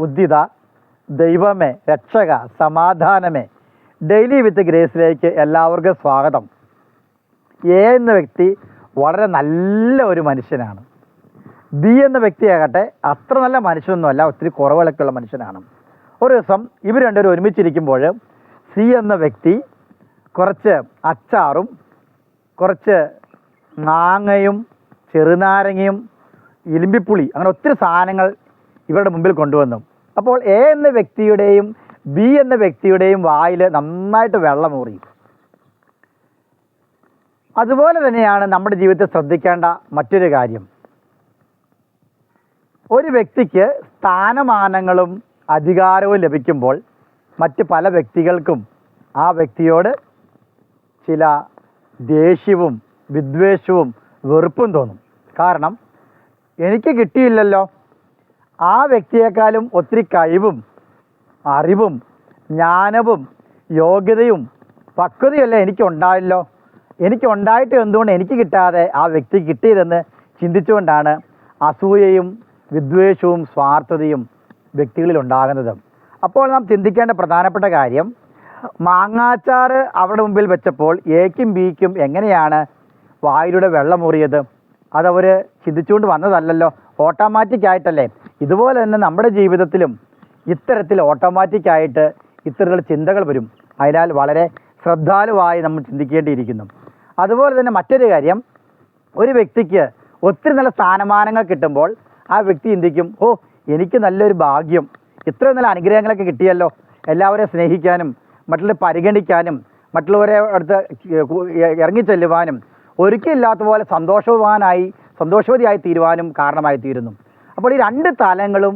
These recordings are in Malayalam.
ഉദ്ദിത, ദൈവമേ, രക്ഷക, സമാധാനമേ, ഡെയിലി വിത്ത് ഗ്രേസിലേക്ക് എല്ലാവർക്കും സ്വാഗതം. എ എന്ന വ്യക്തി വളരെ നല്ല ഒരു മനുഷ്യനാണ്. ബി എന്ന വ്യക്തിയാകട്ടെ അത്ര നല്ല മനുഷ്യനൊന്നുമല്ല, ഒത്തിരി കുറവുകളൊക്കെയുള്ള മനുഷ്യനാണ്. ഒരു ദിവസം ഇവർ രണ്ടുപേരും ഒരുമിച്ചിരിക്കുമ്പോൾ സി എന്ന വ്യക്തി കുറച്ച് അച്ചാറും കുറച്ച് മാങ്ങയും ചെറുനാരങ്ങയും ഇലിമ്പിപ്പുളി അങ്ങനെ ഒത്തിരി സാധനങ്ങൾ ഇവരുടെ മുമ്പിൽ കൊണ്ടുവന്നു. അപ്പോൾ എ എന്ന വ്യക്തിയുടെയും ബി എന്ന വ്യക്തിയുടെയും വായിൽ നന്നായിട്ട് വെള്ളമൂറി. അതുപോലെ തന്നെയാണ് നമ്മുടെ ജീവിതത്തിൽ ശ്രദ്ധിക്കേണ്ട മറ്റൊരു കാര്യം. ഒരു വ്യക്തിക്ക് സ്ഥാനമാനങ്ങളും അധികാരവും ലഭിക്കുമ്പോൾ മറ്റ് പല വ്യക്തികൾക്കും ആ വ്യക്തിയോട് ചില ദേഷ്യവും വിദ്വേഷവും വെറുപ്പും തോന്നും. കാരണം എനിക്ക് കിട്ടിയില്ലല്ലോ, ആ വ്യക്തിയെക്കാളും ഒത്തിരി കഴിവും അറിവും ജ്ഞാനവും യോഗ്യതയും പക്വതയല്ലേ എനിക്കുണ്ടായല്ലോ, എനിക്കുണ്ടായിട്ട് എന്തുകൊണ്ട് എനിക്ക് കിട്ടാതെ ആ വ്യക്തി കിട്ടിയതെന്ന് ചിന്തിച്ചുകൊണ്ടാണ് അസൂയയും വിദ്വേഷവും സ്വാർത്ഥതയും വ്യക്തികളിൽ ഉണ്ടാകുന്നത്. അപ്പോൾ നാം ചിന്തിക്കേണ്ട പ്രധാനപ്പെട്ട കാര്യം, മാങ്ങാച്ചാറ് അവരുടെ മുമ്പിൽ വെച്ചപ്പോൾ എക്കും ബിക്കും എങ്ങനെയാണ് വായിലൂടെ വെള്ളമൂറിയത്? അതവർ ചിന്തിച്ചുകൊണ്ട് വന്നതല്ലല്ലോ, ഓട്ടോമാറ്റിക്കായിട്ടല്ലേ. ഇതുപോലെ തന്നെ നമ്മുടെ ജീവിതത്തിലും ഇത്തരത്തിൽ ഓട്ടോമാറ്റിക്കായിട്ട് ഇത്തരത്തിലുള്ള ചിന്തകൾ വരും. അതിനാൽ വളരെ ശ്രദ്ധാലുവായി നമ്മൾ ചിന്തിക്കേണ്ടിയിരിക്കുന്നു. അതുപോലെ തന്നെ മറ്റൊരു കാര്യം, ഒരു വ്യക്തിക്ക് ഒത്തിരി നല്ല സ്ഥാനമാനങ്ങൾ കിട്ടുമ്പോൾ ആ വ്യക്തി ചിന്തിക്കും, ഓ എനിക്ക് നല്ലൊരു ഭാഗ്യം, ഇത്രയും നല്ല അനുഗ്രഹങ്ങളൊക്കെ കിട്ടിയല്ലോ, എല്ലാവരെയും സ്നേഹിക്കാനും മറ്റുള്ളവരെ പരിഗണിക്കാനും മറ്റുള്ളവരെ അടുത്ത് ഇറങ്ങിച്ചെല്ലുവാനും ഒരിക്കലില്ലാത്ത പോലെ സന്തോഷവതിയായി തീരുവാനും കാരണമായി തീരുന്നു. അപ്പോൾ ഈ രണ്ട് തലങ്ങളും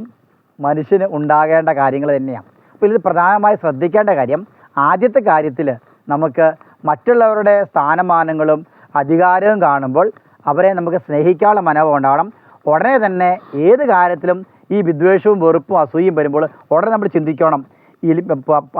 മനുഷ്യന് ഉണ്ടാകേണ്ട കാര്യങ്ങൾ തന്നെയാണ്. അപ്പോൾ ഇത് പ്രധാനമായി ശ്രദ്ധിക്കേണ്ട കാര്യം, ആദ്യത്തെ കാര്യത്തിൽ നമുക്ക് മറ്റുള്ളവരുടെ സ്ഥാനമാനങ്ങളും അധികാരവും കാണുമ്പോൾ അവരെ നമുക്ക് സ്നേഹിക്കാനുള്ള മനോഭാവം ഉണ്ടാവണം. ഉടനെ തന്നെ ഏത് കാര്യത്തിലും ഈ വിദ്വേഷവും വെറുപ്പും അസൂയയും വരുമ്പോൾ ഉടനെ നമ്മൾ ചിന്തിക്കണം, ഈ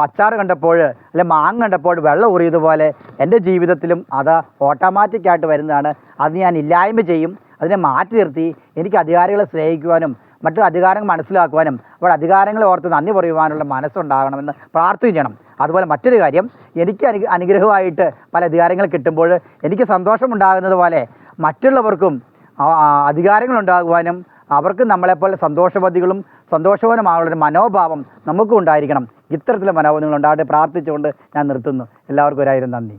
അച്ചാർ കണ്ടപ്പോൾ അല്ലെ മാങ്ങ കണ്ടപ്പോൾ വെള്ളം ഊറിയതുപോലെ എൻ്റെ ജീവിതത്തിലും അത് ഓട്ടോമാറ്റിക്കായിട്ട് വരുന്നതാണ്. അത് ഞാൻ ഇല്ലായ്മ ചെയ്യും. അതിനെ മാറ്റി നിർത്തി എനിക്ക് അധികാരികളെ സ്നേഹിക്കുവാനും മറ്റു അധികാരങ്ങൾ മനസ്സിലാക്കുവാനും അവിടെ അധികാരങ്ങളെ ഓർത്ത് നന്ദി പറയുവാനുള്ള മനസ്സുണ്ടാകണമെന്ന് പ്രാർത്ഥിക്കണം. അതുപോലെ മറ്റൊരു കാര്യം, എനിക്ക് അനുഗ്രഹമായിട്ട് പല അധികാരങ്ങൾ കിട്ടുമ്പോൾ എനിക്ക് സന്തോഷമുണ്ടാകുന്നത് പോലെ മറ്റുള്ളവർക്കും അധികാരങ്ങളുണ്ടാകുവാനും അവർക്ക് നമ്മളെപ്പോലെ സന്തോഷവാനുമായുള്ളൊരു മനോഭാവം നമുക്കും ഉണ്ടായിരിക്കണം. ഇത്തരത്തിലുള്ള മനോഭാവം നിങ്ങൾ ഉണ്ടാകട്ടെ പ്രാർത്ഥിച്ചുകൊണ്ട് ഞാൻ നിർത്തുന്നു. എല്ലാവർക്കും ഒരായിരം നന്ദി.